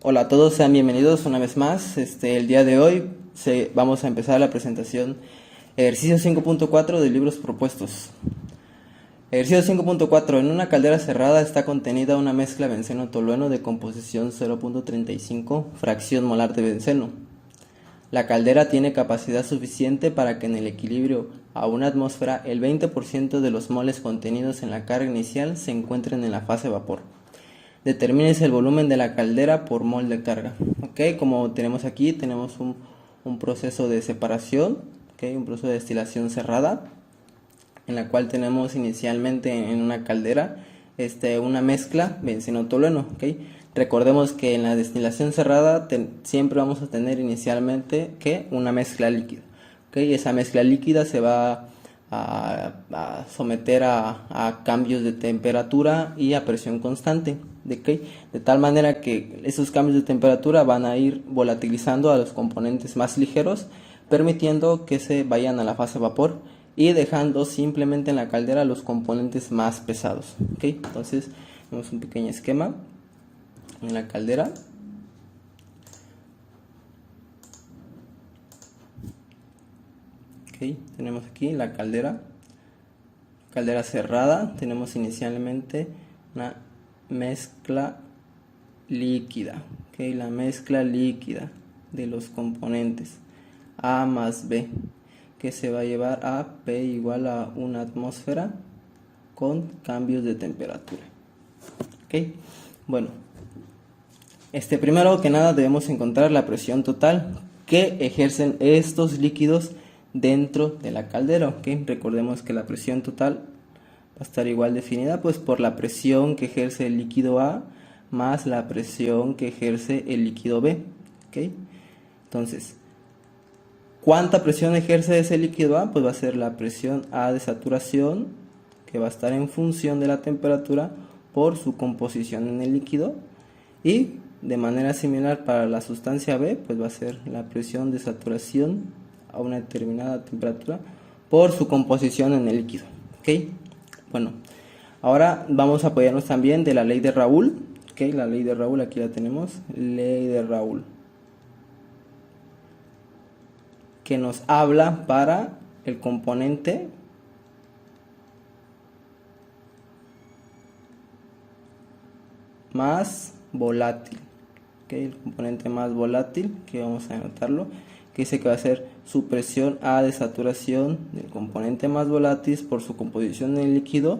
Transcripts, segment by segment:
Hola a todos, sean bienvenidos una vez más. El día de hoy vamos a empezar la presentación ejercicio 5.4 de libros propuestos. Ejercicio 5.4. En una caldera cerrada está contenida una mezcla benceno-tolueno de composición 0.35 fracción molar de benceno. La caldera tiene capacidad suficiente para que en el equilibrio a una atmósfera el 20% de los moles contenidos en la carga inicial se encuentren en la fase vapor. Determines el volumen de la caldera por mol de carga. Ok, como tenemos aquí, tenemos un proceso de separación, okay, un proceso de destilación cerrada, en la cual tenemos inicialmente en una caldera una mezcla benceno-tolueno. Okay. Recordemos que en la destilación cerrada siempre vamos a tener inicialmente una mezcla líquida. Okay. Esa mezcla líquida se va a someter a cambios de temperatura y a presión constante, de tal manera que esos cambios de temperatura van a ir volatilizando a los componentes más ligeros, permitiendo que se vayan a la fase vapor y dejando simplemente en la caldera los componentes más pesados. Entonces vemos un pequeño esquema en la caldera. Tenemos aquí la caldera cerrada. Tenemos inicialmente una mezcla líquida, la mezcla líquida de los componentes A más B, que se va a llevar a P igual a una atmósfera con cambios de temperatura. Bueno, primero que nada debemos encontrar la presión total que ejercen estos líquidos dentro de la caldera. Recordemos que la presión total va a estar igual definida pues por la presión que ejerce el líquido A más la presión que ejerce el líquido B. Entonces, ¿cuánta presión ejerce ese líquido A? Pues va a ser la presión A de saturación, que va a estar en función de la temperatura por su composición en el líquido, y de manera similar para la sustancia B, pues va a ser la presión de saturación a una determinada temperatura por su composición en el líquido. Bueno, ahora vamos a apoyarnos también de la ley de Raoult. La ley de Raoult, aquí la tenemos, ley de Raoult, que nos habla para el componente más volátil. El componente más volátil, que vamos a anotarlo, que dice que va a ser su presión A de saturación del componente más volátil por su composición en el líquido,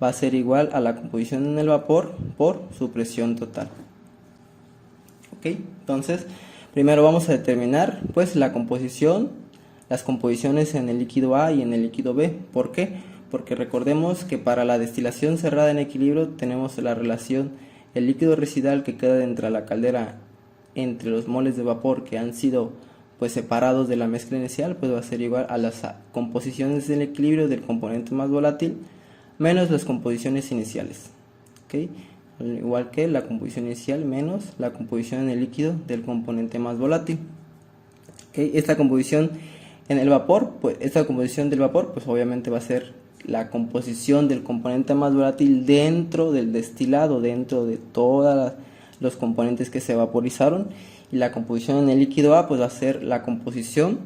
va a ser igual a la composición en el vapor por su presión total. Entonces, primero vamos a determinar pues las composiciones en el líquido A y en el líquido B. ¿Por qué? Porque recordemos que para la destilación cerrada en equilibrio tenemos la relación el líquido residual que queda dentro de la caldera entre los moles de vapor que han sido pues separados de la mezcla inicial, pues va a ser igual a las composiciones del equilibrio del componente más volátil menos las composiciones iniciales. Igual que la composición inicial menos la composición en el líquido del componente más volátil. Esta composición en el vapor, pues obviamente va a ser la composición del componente más volátil dentro del destilado, dentro de todos los componentes que se vaporizaron, y la composición en el líquido A pues va a ser la composición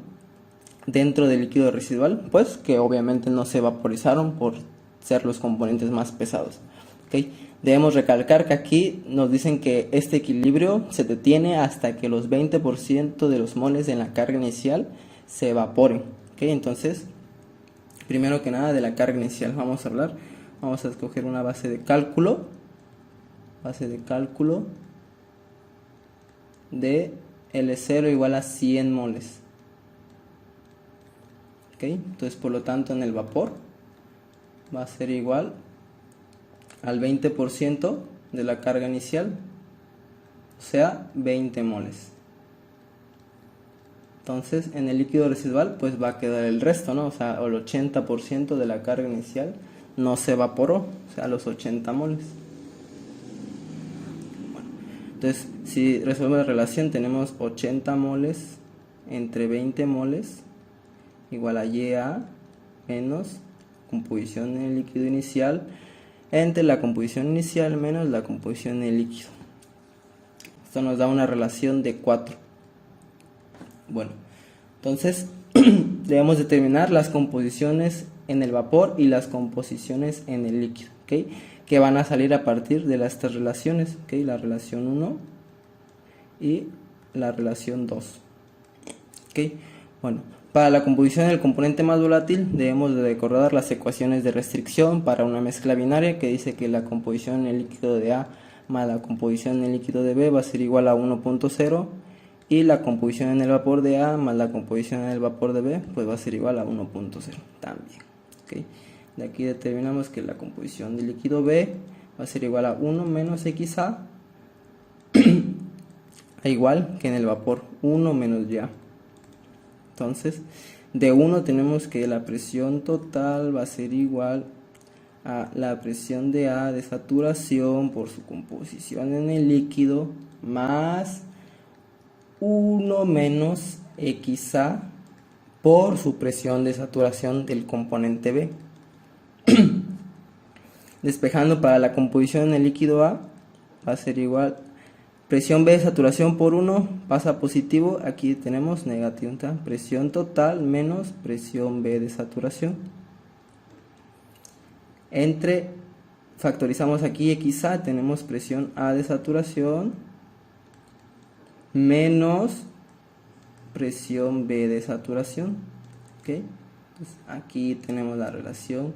dentro del líquido residual, pues que obviamente no se vaporizaron por ser los componentes más pesados. Debemos recalcar que aquí nos dicen que este equilibrio se detiene hasta que los 20% de los moles en la carga inicial se evaporen. Entonces, primero que nada de la carga inicial vamos a escoger una base de cálculo de L0 igual a 100 moles. Entonces, por lo tanto, en el vapor va a ser igual al 20% de la carga inicial, o sea, 20 moles. Entonces, en el líquido residual pues va a quedar el resto, ¿no? O sea, el 80% de la carga inicial no se evaporó, o sea, los 80 moles. Bueno, entonces, si resolvemos la relación, tenemos 80 moles entre 20 moles igual a YA menos composición en el líquido inicial entre la composición inicial menos la composición en el líquido. Esto nos da una relación de 4. Bueno, entonces debemos determinar las composiciones en el vapor y las composiciones en el líquido, ¿ok? Que van a salir a partir de estas relaciones, ¿ok? La relación 1 y la relación 2, ¿ok? Bueno, para la composición del componente más volátil debemos de recordar las ecuaciones de restricción para una mezcla binaria, que dice que la composición en el líquido de A más la composición en el líquido de B va a ser igual a 1.0, y la composición en el vapor de A más la composición en el vapor de B pues va a ser igual a 1.0 también, ¿okay? De aquí determinamos que la composición del líquido B va a ser igual a 1 menos XA igual que en el vapor 1 menos Ya. Entonces de 1 tenemos que la presión total va a ser igual a la presión de A de saturación por su composición en el líquido más 1 menos XA por su presión de saturación del componente B. Despejando, para la composición en el líquido A va a ser igual presión B de saturación por 1 pasa a positivo, aquí tenemos negativo, presión total menos presión B de saturación. Factorizamos aquí XA, tenemos presión A de saturación menos presión B de saturación, ¿okay? Entonces, aquí tenemos la relación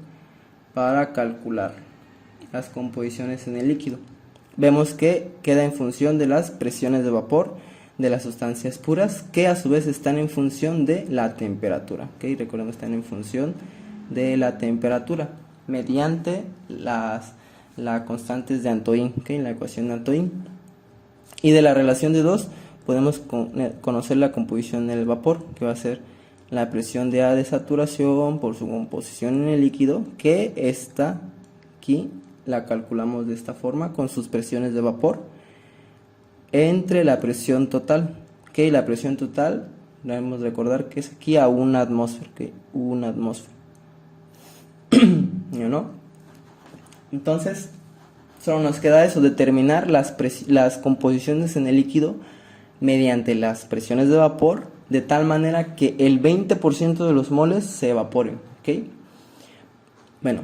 para calcular las composiciones en el líquido. Vemos que queda en función de las presiones de vapor de las sustancias puras, que a su vez están en función de la temperatura, ¿okay? Recordemos que están en función de la temperatura mediante las constantes de Antoine, ¿okay? La ecuación de Antoine. Y de la relación de 2 podemos conocer la composición en el vapor, que va a ser la presión de A de saturación por su composición en el líquido, que está aquí, la calculamos de esta forma con sus presiones de vapor, entre la presión total, que la presión total debemos recordar que es aquí a 1 atmósfera, que 1 atmósfera. ¿No? Entonces solo nos queda eso, determinar las composiciones en el líquido mediante las presiones de vapor, de tal manera que el 20% de los moles se evaporen, ¿ok? Bueno,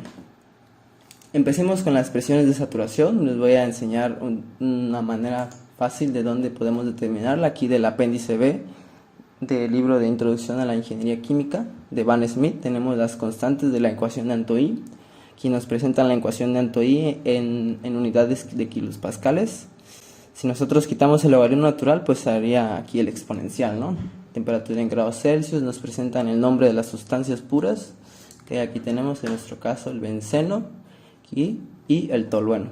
empecemos con las presiones de saturación. Les voy a enseñar una manera fácil de donde podemos determinarla, aquí del apéndice B del libro de Introducción a la Ingeniería Química de Van Smith. Tenemos las constantes de la ecuación de Antoine, aquí nos presentan la ecuación de Antoine en unidades de kilopascales. Si nosotros quitamos el logaritmo natural, pues haría aquí el exponencial, ¿no? Temperatura en grados Celsius, nos presentan el nombre de las sustancias puras, que aquí tenemos en nuestro caso el benceno y el tolueno.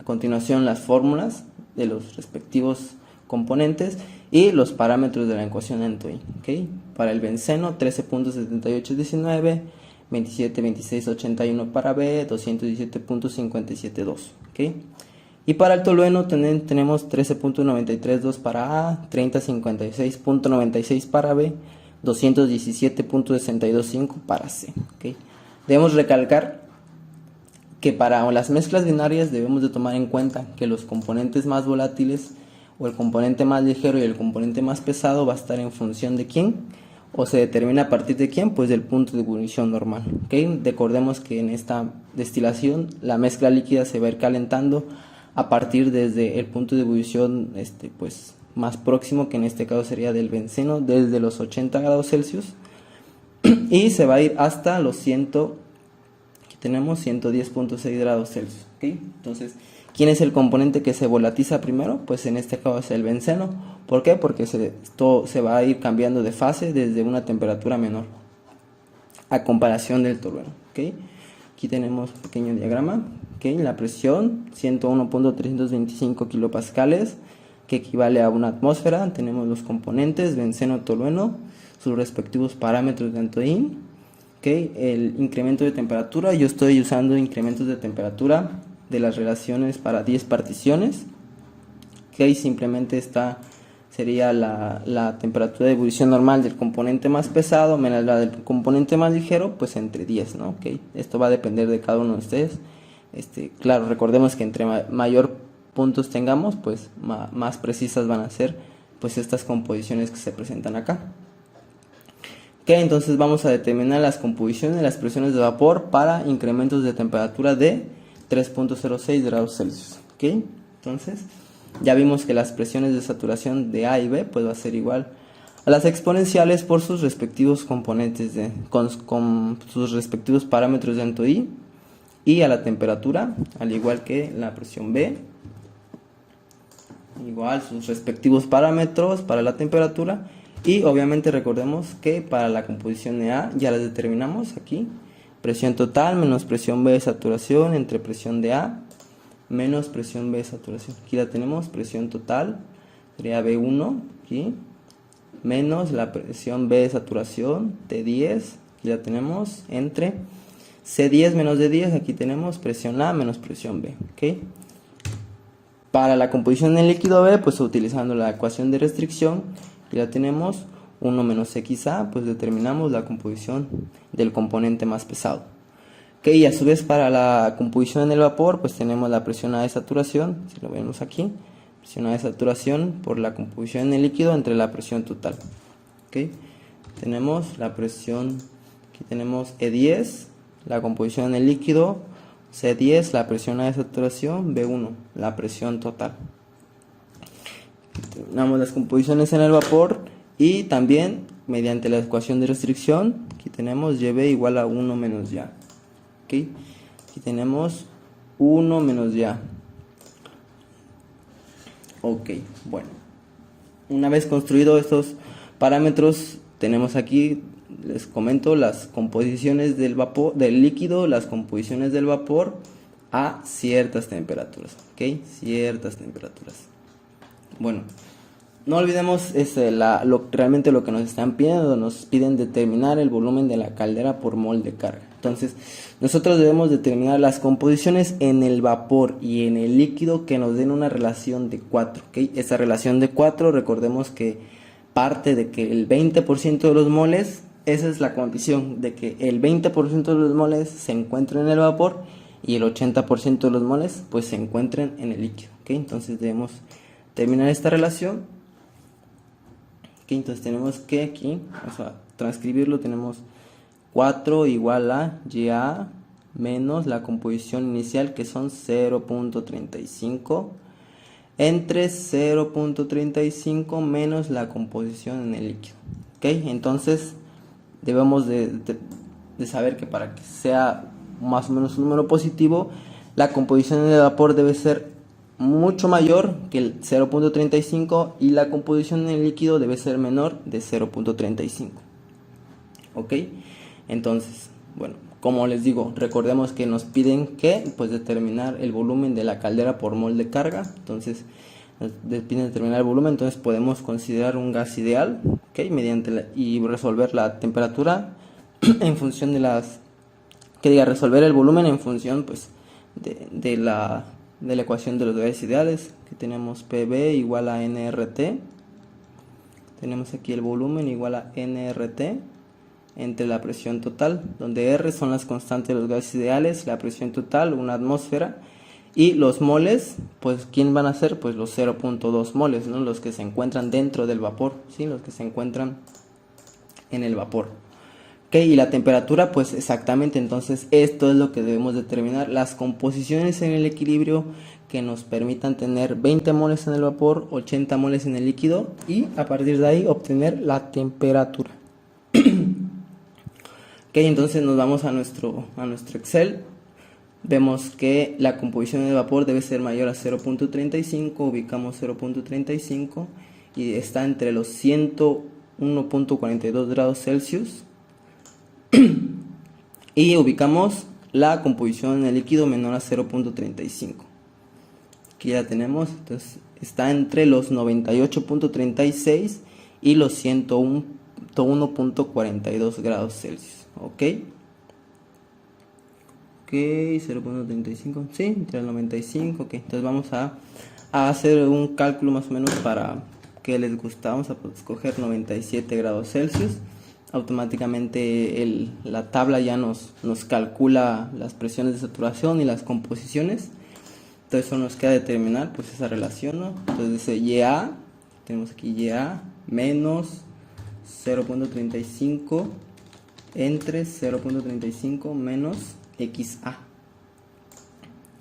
A continuación, las fórmulas de los respectivos componentes y los parámetros de la ecuación de Antoine, ¿okay? Para el benceno 13.7819, 27.2681 para B, 217.572, ¿okay? Y para el tolueno tenemos 13.932 para A, 30.56.96 para B, 217.625 para C, ¿okay? Debemos recalcar que para las mezclas binarias debemos de tomar en cuenta que los componentes más volátiles o el componente más ligero y el componente más pesado va a estar en función de quién, o se determina a partir de quién, pues del punto de ebullición normal, ¿okay? Recordemos que en esta destilación la mezcla líquida se va a ir calentando a partir desde el punto de ebullición pues más próximo, que en este caso sería del benceno, desde los 80 grados Celsius y se va a ir hasta los 110.6 grados Celsius, ¿okay? Entonces, ¿quién es el componente que se volatiza primero? Pues en este caso es el benceno. ¿Por qué? Porque esto se va a ir cambiando de fase desde una temperatura menor a comparación del tolueno, ¿okay? Aquí tenemos un pequeño diagrama, ¿okay? La presión 101.325 kilopascales, que equivale a una atmósfera. Tenemos los componentes benceno, tolueno, sus respectivos parámetros de Antoine, ¿okay? El incremento de temperatura, yo estoy usando incrementos de temperatura de las relaciones para 10 particiones, ¿okay? Simplemente esta sería la temperatura de ebullición normal del componente más pesado menos la del componente más ligero, pues entre 10, ¿no? ¿Okay? Esto va a depender de cada uno de ustedes. Claro, recordemos que entre mayor puntos tengamos, pues más precisas van a ser pues estas composiciones que se presentan acá. Ok, entonces vamos a determinar las composiciones de las presiones de vapor para incrementos de temperatura de 3.06 grados Celsius. Ok, entonces ya vimos que las presiones de saturación de A y B pues va a ser igual a las exponenciales por sus respectivos componentes con sus respectivos parámetros dentro I, y a la temperatura, al igual que la presión B, igual sus respectivos parámetros para la temperatura. Y obviamente recordemos que para la composición de A ya las determinamos aquí: presión total menos presión B de saturación entre presión de A menos presión B de saturación. Aquí la tenemos, presión total sería B1 aquí, menos la presión B de saturación T10, aquí la tenemos, entre C10 menos D10, aquí tenemos presión A menos presión B. ¿Okay? Para la composición del líquido B, pues utilizando la ecuación de restricción, aquí la tenemos, 1 menos XA, pues determinamos la composición del componente más pesado. Okay, y a su vez para la composición en el vapor, pues tenemos la presión A de saturación, si lo vemos aquí, presión A de saturación por la composición en el líquido entre la presión total. Okay, tenemos la presión, aquí tenemos E10, la composición en el líquido, C10, la presión A de saturación, B1, la presión total. Terminamos las composiciones en el vapor y también mediante la ecuación de restricción, aquí tenemos YB igual a 1 menos Ya. ¿Okay? Aquí tenemos 1 menos Ya. Ok, bueno. Una vez construido estos parámetros, tenemos aquí, les comento, las composiciones del vapor, del líquido, las composiciones del vapor a ciertas temperaturas. ¿Ok? Ciertas temperaturas. Bueno, no olvidemos realmente lo que nos están pidiendo. Nos piden determinar el volumen de la caldera por mol de carga. Entonces, nosotros debemos determinar las composiciones en el vapor y en el líquido que nos den una relación de 4. ¿Okay? Esa relación de 4, recordemos que parte de que el 20% de los moles, esa es la condición, de que el 20% de los moles se encuentren en el vapor y el 80% de los moles pues se encuentren en el líquido. ¿Okay? Entonces debemos terminar esta relación. ¿Okay? Entonces tenemos que aquí, vamos a transcribirlo, tenemos 4 igual a Ya menos la composición inicial, que son 0.35, entre 0.35 menos la composición en el líquido. ¿Okay? Entonces debemos de saber que para que sea más o menos un número positivo, la composición en el vapor debe ser mucho mayor que el 0.35 y la composición en el líquido debe ser menor de 0.35. ¿Ok? Entonces, bueno, como les digo, recordemos que nos piden que pues determinar el volumen de la caldera por mol de carga. Entonces nos piden determinar el volumen, entonces podemos considerar un gas ideal, ¿okay? Y resolver la temperatura en función de resolver el volumen en función pues de la ecuación de los gases ideales, que tenemos PV igual a nRT. Tenemos aquí el volumen igual a nRT entre la presión total, donde R son las constantes de los gases ideales, la presión total, una atmósfera, y los moles, pues ¿quién van a ser? Pues los 0.2 moles, ¿no? Los que se encuentran dentro del vapor, ¿sí? Los que se encuentran en el vapor. Ok, y la temperatura, pues exactamente, entonces esto es lo que debemos determinar, las composiciones en el equilibrio que nos permitan tener 20 moles en el vapor, 80 moles en el líquido, y a partir de ahí obtener la temperatura. Ok, entonces nos vamos a nuestro Excel. Vemos que la composición del vapor debe ser mayor a 0.35, ubicamos 0.35 y está entre los 101.42 grados Celsius. Y ubicamos la composición en el líquido menor a 0.35. Aquí ya tenemos, entonces está entre los 98.36 y los 101.42 grados Celsius. Ok, 0.35, sí, entre el 95. Ok, entonces vamos a hacer un cálculo más o menos para que les gusta. Vamos a escoger 97 grados Celsius. Automáticamente la tabla ya nos calcula las presiones de saturación y las composiciones. Entonces solo nos queda determinar pues esa relación, ¿no? Entonces dice YA, tenemos aquí YA menos 0.35 entre 0.35 menos XA.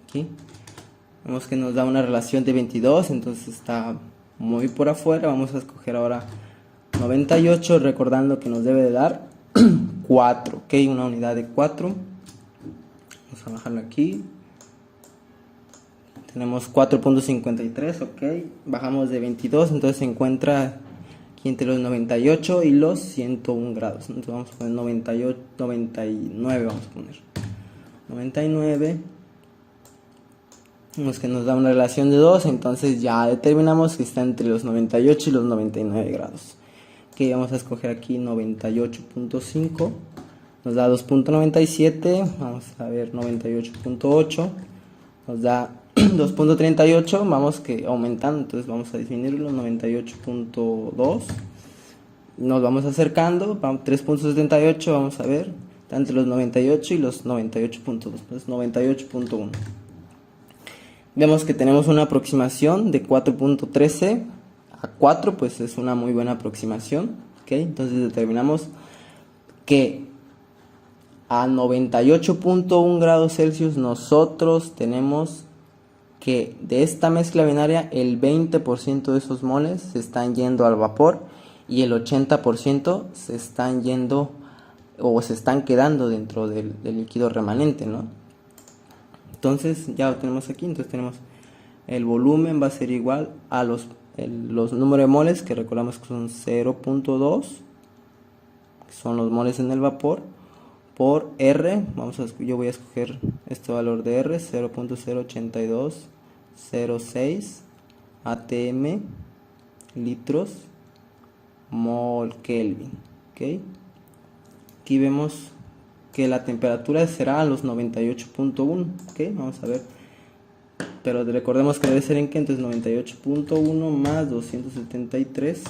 Aquí vemos que nos da una relación de 22, entonces está muy por afuera. Vamos a escoger ahora 98, recordando que nos debe de dar 4, ok, una unidad de 4. Vamos a bajarlo aquí. Tenemos 4.53, ok, bajamos de 22, entonces se encuentra aquí entre los 98 y los 101 grados. Entonces vamos a poner 98, 99, vamos a poner 99. Vemos que nos da una relación de 2, entonces ya determinamos que está entre los 98 y los 99 grados. Ok, vamos a escoger aquí 98.5, nos da 2.97, vamos a ver 98.8, nos da 2.38, vamos que aumentando, entonces vamos a disminuirlo, 98.2, nos vamos acercando, 3.78, vamos a ver, está entre los 98 y los 98.2, entonces 98.1. Vemos que tenemos una aproximación de 4.13 a 4, pues es una muy buena aproximación, ¿ok? Entonces determinamos que a 98.1 grados Celsius nosotros tenemos que de esta mezcla binaria el 20% de esos moles se están yendo al vapor y el 80% se están yendo o se están quedando dentro del líquido remanente, ¿no? Entonces ya lo tenemos aquí, entonces tenemos el volumen va a ser igual a los números de moles, que recordamos que son 0.2, que son los moles en el vapor, por R, yo voy a escoger este valor de R, 0.08206 atm litros mol Kelvin, ¿ok? Aquí vemos que la temperatura será a los 98.1, ¿ok? Vamos a ver, pero recordemos que debe ser en que, entonces 98.1 más 273,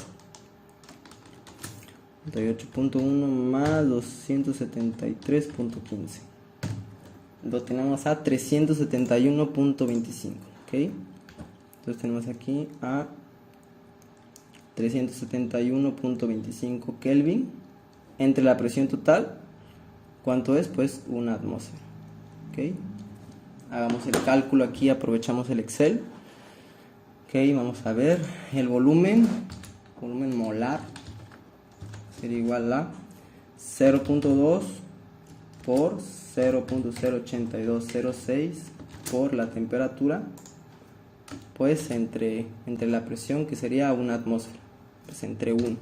98.1 más 273.15, lo tenemos a 371.25, ¿ok? Entonces tenemos aquí a 371.25 Kelvin entre la presión total. ¿Cuánto es? Pues una atmósfera, ¿ok? Hagamos el cálculo aquí, aprovechamos el Excel, ok, vamos a ver el volumen molar sería igual a 0.2 por 0.08206 por la temperatura, pues entre la presión, que sería una atmósfera, pues entre 1.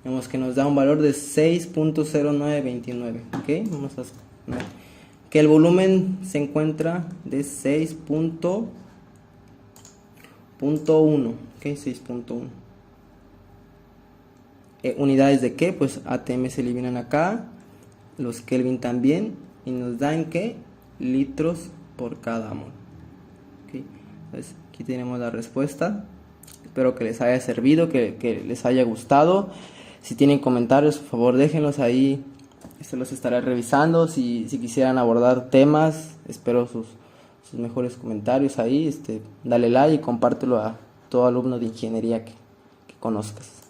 Vemos que nos da un valor de 6.0929, ok, vamos a ver que el volumen se encuentra de 6.1, ok, 6.1. Unidades de qué, pues atm se eliminan acá, los Kelvin también, y nos dan qué, litros por cada mol, okay. Entonces aquí tenemos la respuesta. Espero que les haya servido, que les haya gustado. Si tienen comentarios, por favor déjenlos ahí, los estaré revisando. Si quisieran abordar temas, espero sus mejores comentarios ahí. Dale like y compártelo a todo alumno de ingeniería que conozcas.